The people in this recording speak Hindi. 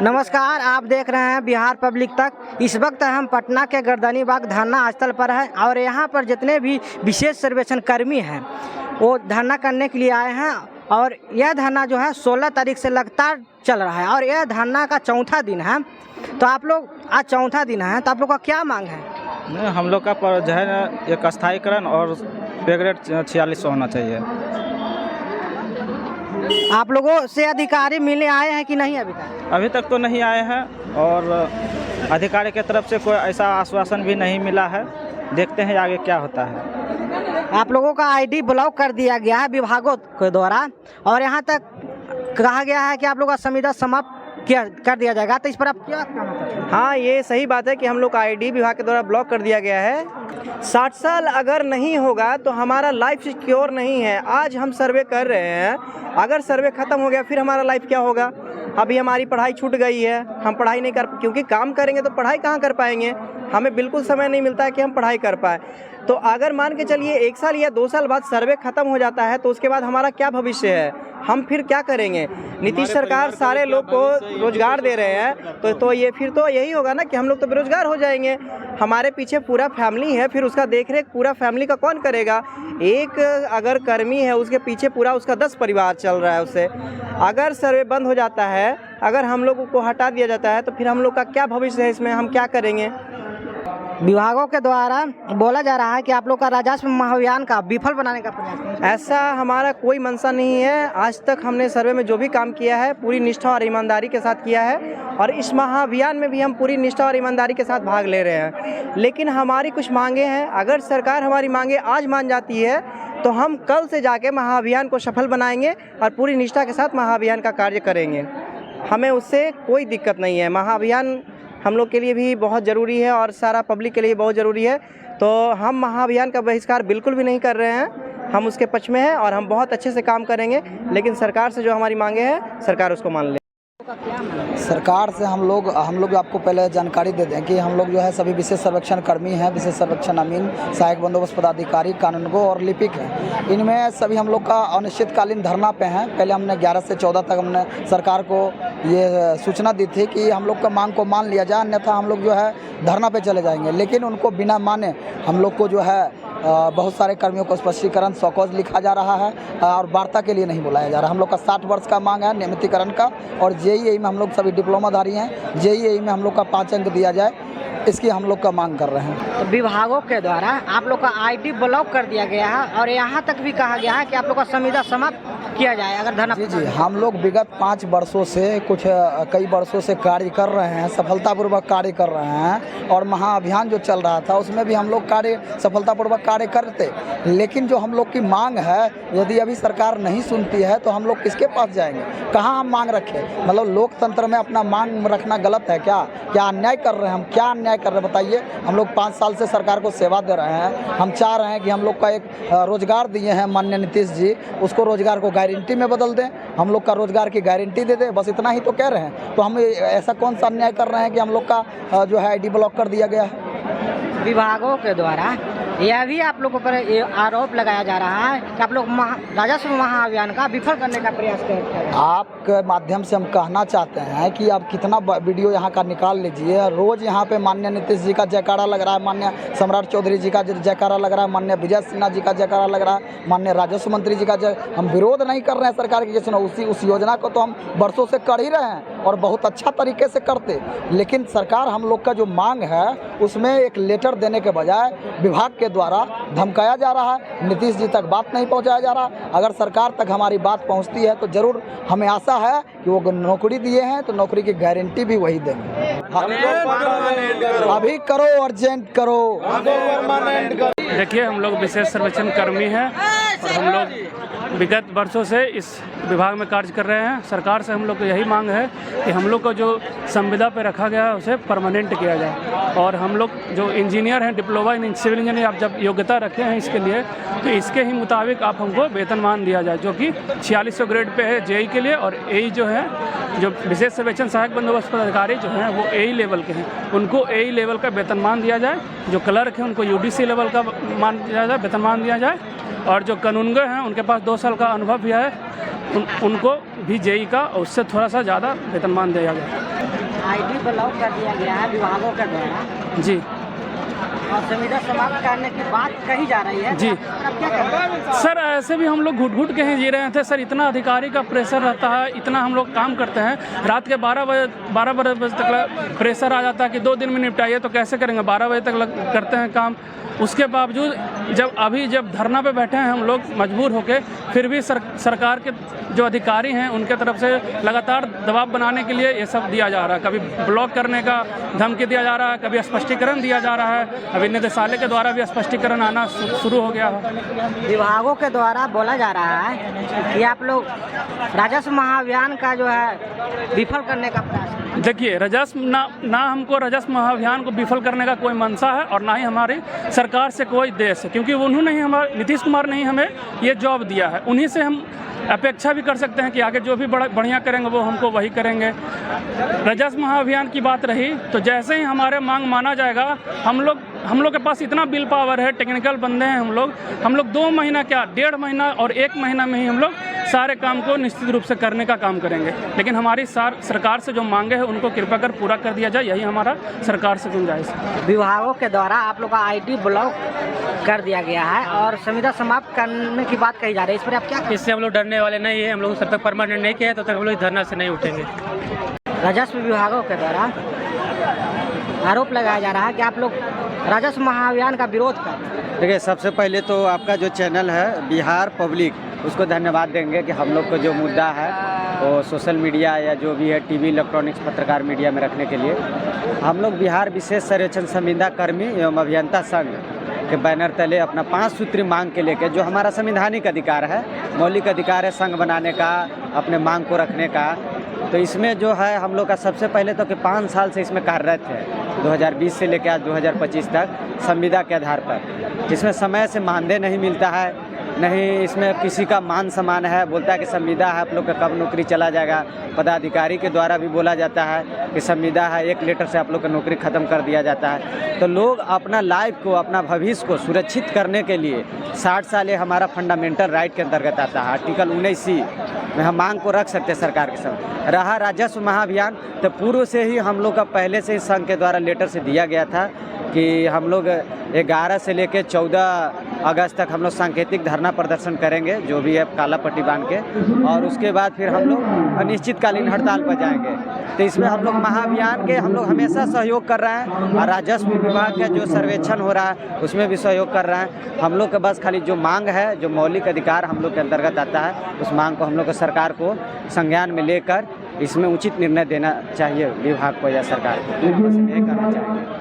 नमस्कार, आप देख रहे हैं बिहार पब्लिक तक। इस वक्त हम पटना के गर्दनी बाग धरना स्थल पर हैं और यहाँ पर जितने भी विशेष सर्वेक्षण कर्मी हैं वो धरना करने के लिए आए हैं और यह धरना जो है 16 तारीख से लगातार चल रहा है और यह धरना का चौथा दिन है। तो आप लोग आज चौथा दिन है तो आप लोग का क्या मांग है? हम लोग का जो है ना एक स्थायीकरण और पे ग्रेड 4600 होना चाहिए। आप लोगों से अधिकारी मिलने आए हैं कि नहीं अभी तक? अभी तक तो नहीं आए हैं और अधिकारी के तरफ से कोई ऐसा आश्वासन भी नहीं मिला है। देखते हैं आगे क्या होता है। आप लोगों का आईडी ब्लॉक कर दिया गया है विभागों के द्वारा और यहाँ तक कहा गया है कि आप लोग का संविदा समाप्त कर दिया जाएगा। तो इस पर आप क्या कहना चाहते हैं? हाँ, ये सही बात है कि हम लोग का आईडी विभाग के द्वारा ब्लॉक कर दिया गया है। 60 साल अगर नहीं होगा तो हमारा लाइफ सिक्योर नहीं है। आज हम सर्वे कर रहे हैं, अगर सर्वे खत्म हो गया फिर हमारा लाइफ क्या होगा? अभी हमारी पढ़ाई छूट गई है, हम पढ़ाई नहीं कर, क्योंकि काम करेंगे तो पढ़ाई कहाँ कर पाएंगे? हमें बिल्कुल समय नहीं मिलता है कि हम पढ़ाई कर पाए। तो अगर मान के चलिए 1 साल या 2 साल बाद सर्वे खत्म हो जाता है तो उसके बाद हमारा क्या भविष्य है? हम फिर क्या करेंगे? नीतीश सरकार सारे लोग को रोजगार दे रहे हैं तो ये फिर तो यही होगा ना कि हम लोग तो बेरोजगार हो जाएंगे। हमारे पीछे पूरा फैमिली है, फिर उसका देखरेख पूरा फैमिली का कौन करेगा? एक अगर कर्मी है उसके पीछे पूरा उसका 10 परिवार चल रहा है उससे। अगर सर्वे बंद हो जाता है, अगर हम लोगों को हटा दिया जाता है तो फिर हम लोग का क्या भविष्य है? इसमें हम क्या करेंगे? विभागों के द्वारा बोला जा रहा है कि आप लोग का राजस्व महाअभियान का विफल बनाने का प्रयास है। ऐसा हमारा कोई मंशा नहीं है। आज तक हमने सर्वे में जो भी काम किया है पूरी निष्ठा और ईमानदारी के साथ किया है और इस महाअभियान में भी हम पूरी निष्ठा और ईमानदारी के साथ भाग ले रहे हैं। लेकिन हमारी कुछ मांगे हैं, अगर सरकार हमारी मांगे आज मान जाती है तो हम कल से जाके महाअभियान को सफल बनाएंगे और पूरी निष्ठा के साथ महाअभियान का कार्य करेंगे। हमें उससे कोई दिक्कत नहीं है। महाअभियान हम लोग के लिए भी बहुत ज़रूरी है और सारा पब्लिक के लिए बहुत ज़रूरी है। तो हम महाअभियान का बहिष्कार बिल्कुल भी नहीं कर रहे हैं, हम उसके पक्ष में हैं और हम बहुत अच्छे से काम करेंगे। लेकिन सरकार से जो हमारी मांगे हैं सरकार उसको मान ले। सरकार से हम लोग आपको पहले जानकारी दे दें कि हम लोग जो है सभी विशेष सर्वेक्षण कर्मी हैं, विशेष सर्वेक्षण अमीन, सहायक बंदोबस्त पदाधिकारी, कानूनगो और लिपिक हैं। इनमें सभी हम लोग का अनिश्चितकालीन धरना पे हैं। पहले हमने 11 से 14 तक हमने सरकार को ये सूचना दी थी कि हम लोग का मांग को मान लिया जाए, अन्यथा हम लोग जो है धरना पे चले जाएंगे। लेकिन उनको बिना माने हम लोग को जो है बहुत सारे कर्मियों को स्पष्टीकरण सौकौज लिखा जा रहा है और वार्ता के लिए नहीं बुलाया जा रहा। हम लोग का 60 वर्ष का मांग है नियमितीकरण का और जेईई में हम लोग सभी डिप्लोमाधारी हैं, जेईई में हम लोग का 5 अंक दिया जाए, इसकी हम लोग का मांग कर रहे हैं। तो विभागों के द्वारा आप लोग का आईडी ब्लॉक कर दिया गया है और यहाँ तक भी कहा गया है कि आप लोग का संविदा समाप्त किया जाए अगर धरना। जी, हम लोग विगत 5 वर्षों से कई वर्षों से कार्य कर रहे हैं, सफलतापूर्वक कार्य कर रहे हैं और महाअभियान जो चल रहा था उसमें भी हम लोग सफलतापूर्वक कार्य करते। लेकिन जो हम लोग की मांग है, यदि अभी सरकार नहीं सुनती है तो हम लोग किसके पास जाएंगे? कहाँ हम मांग रखें? मतलब लोकतंत्र में अपना मांग रखना गलत है क्या? क्या अन्याय कर रहे हैं हम? क्या अन्याय कर रहे हैं बताइए? हम लोग 5 साल से सरकार को सेवा दे रहे हैं। हम चाह रहे हैं कि हम लोग का एक रोजगार दिए हैं माननीय नीतीश जी, उसको रोजगार को गारंटी में बदल दें, हम लोग का रोजगार की गारंटी दे दें। बस इतना ही तो कह रहे हैं। तो हम ऐसा कौन सा अन्याय कर रहे हैं कि हम लोग का जो है आईडी ब्लॉक कर दिया गया है? विभागों के द्वारा यह भी आप लोगों पर आरोप लगाया जा रहा है कि आप लोग राजस्व महाअभियान का विफल करने का प्रयास कर रहे हैं। आपके माध्यम से हम कहना चाहते हैं कि आप कितना वीडियो यहाँ का निकाल लीजिए। रोज यहाँ पे माननीय नीतीश जी का जयकारा लग रहा है, माननीय सम्राट चौधरी जी का जयकारा लग रहा है, माननीय विजय सिन्हा जी का जयकारा लग रहा है, माननीय राजस्व मंत्री जी का हम विरोध नहीं कर रहे हैं सरकार की किसी उस योजना को तो हम वर्षों से कर ही रहे हैं और बहुत अच्छा तरीके से करते। लेकिन सरकार हम लोग का जो मांग है उसमें एक लेटर देने के बजाय विभाग के द्वारा धमकाया जा रहा है, नीतीश जी तक बात नहीं पहुंचाया जा रहा। अगर सरकार तक हमारी बात पहुंचती है तो जरूर हमें आशा है कि वो नौकरी दिए हैं तो नौकरी की गारंटी भी वही देंगे। अभी करो, अर्जेंट करो। देखिए, हम लोग विशेष सर्वेक्षण कर्मी हैं और हम लोग विगत वर्षों से इस विभाग में कार्य कर रहे हैं। सरकार से हम लोग को यही मांग है कि हम लोग को जो संविदा पे रखा गया है उसे परमानेंट किया जाए और हम लोग जो इंजीनियर हैं, डिप्लोमा इन सिविल इंजीनियर आप जब योग्यता रखे हैं इसके लिए, तो इसके ही मुताबिक आप हमको वेतनमान दिया जाए जो कि 4600 ग्रेड पे है जेई के लिए। और एई जो है, जो विशेष सर्वेक्षण सहायक बंदोबस्त पदाधिकारी जो हैं वो एई लेवल के हैं, उनको एई लेवल का वेतनमान दिया जाए। जो क्लर्क हैं उनको यूडीसी लेवल का मान दिया जाए, वेतनमान दिया जाए। और जो कानूनगो हैं उनके पास 2 साल का अनुभव भी है, उनको भी जेई का और उससे थोड़ा सा ज़्यादा वेतनमान दिया जाए। आईडी ब्लॉक कर दिया गया है विभागों के द्वारा जी और संविदा समाप्त करने की बात कही जा रही है। जी। अब क्या कर रहे हैं? सर ऐसे भी हम लोग घुट घुट के ही जी रहे थे सर। इतना अधिकारी का प्रेशर रहता है, इतना हम लोग काम करते हैं, रात के 12 बजे तक प्रेशर आ जाता है कि 2 दिन में निपटाइए, तो कैसे करेंगे? 12 बजे तक करते हैं काम। उसके बावजूद जब धरना पे बैठे हैं हम लोग मजबूर होके, फिर भी सरकार के जो अधिकारी हैं उनके तरफ से लगातार दबाव बनाने के लिए ये सब दिया जा रहा है। कभी ब्लॉक करने का धमकी दिया जा रहा है, कभी स्पष्टीकरण दिया जा रहा है। अभी निदेशालय के द्वारा भी स्पष्टीकरण आना शुरू हो गया है। विभागों के द्वारा बोला जा रहा है कि आप लोग राजस्व महाअभियान का जो है विफल करने का प्रयास। देखिए, राजस्व ना हमको राजस्व महाअभियान को विफल करने का कोई मंशा है और ना ही हमारी सरकार से कोई देश है, क्योंकि उन्होंने ही नीतीश कुमार ने ही हमें ये जॉब दिया है। उन्हीं से हम अपेक्षा भी कर सकते हैं कि आगे जो भी बढ़िया करेंगे वो हमको वही करेंगे। राजस्व महाअभियान की बात रही तो जैसे ही हमारे मांग माना जाएगा, हम लोग के पास इतना बिल पावर है, टेक्निकल बंदे हैं हम लोग 2 महीना क्या 1.5 महीना और 1 महीना में ही हम लोग सारे काम को निश्चित रूप से करने का काम करेंगे। लेकिन हमारी सरकार से जो मांगे हैं उनको कृपया कर पूरा कर दिया जाए, यही हमारा सरकार से गुंजाइश है। विभागों के द्वारा आप लोग का आईडी ब्लॉक कर दिया गया है और संविदा समाप्त करने की बात कही जा रही है, इस पर आप क्या कहें? इससे हम लोग डरने वाले नहीं है। हम लोग जब तक परमानेंट नहीं किया है तब तक हम लोग धरना से नहीं उठेंगे। राजस्व विभागों के द्वारा आरोप लगाया जा रहा है कि आप लोग राजस्व महाअभियान का विरोध कर। देखिए, सबसे पहले तो आपका जो चैनल है बिहार पब्लिक, उसको धन्यवाद देंगे कि हम लोग को जो मुद्दा है वो सोशल मीडिया या जो भी है टीवी, इलेक्ट्रॉनिक्स, पत्रकार मीडिया में रखने के लिए हम लोग बिहार विशेष सर्वेक्षण संविदा कर्मी एवं अभियंता संघ के बैनर तले अपना 5 सूत्री मांग के लेकर, जो हमारा संवैधानिक अधिकार है, मौलिक अधिकार है संघ बनाने का, अपने मांग को रखने का। तो इसमें जो है हम लोग का सबसे पहले तो कि 5 साल से इसमें कार्यरत है, 2020 से लेकर आज 2025 तक संविदा के आधार पर। इसमें समय से मानदेय नहीं मिलता है, नहीं इसमें किसी का मान सम्मान है। बोलता है कि संविदा है, आप लोग का कब नौकरी चला जाएगा। पदाधिकारी के द्वारा भी बोला जाता है कि संविदा है, 1 लेटर से आप लोग का नौकरी ख़त्म कर दिया जाता है। तो लोग अपना लाइफ को, अपना भविष्य को सुरक्षित करने के लिए 60 साल हमारा फंडामेंटल राइट के अंतर्गत आता है। आर्टिकल 19C में हम मांग को रख सकते हैं सरकार के सामने। रहा राजस्व महाअभियान, तो पूर्व से ही हम लोग का पहले से ही संघ के द्वारा लेटर से दिया गया था कि हम लोग 11 से लेकर 14 अगस्त तक हम लोग सांकेतिक धरना प्रदर्शन करेंगे, जो भी है काला पट्टी बांध के, और उसके बाद फिर हम लोग अनिश्चितकालीन हड़ताल पर जाएंगे। तो इसमें हम लोग महाअभियान के हम लोग हमेशा सहयोग कर रहे हैं और राजस्व विभाग का जो सर्वेक्षण हो रहा है उसमें भी सहयोग कर रहे हैं। हम लोग के बस खाली जो मांग है, जो मौलिक अधिकार हम लोग के अंतर्गत आता है, उस मांग को हम लोग को सरकार को संज्ञान में लेकर इसमें उचित निर्णय देना चाहिए विभाग को या सरकार को। बस यही करना चाहिए।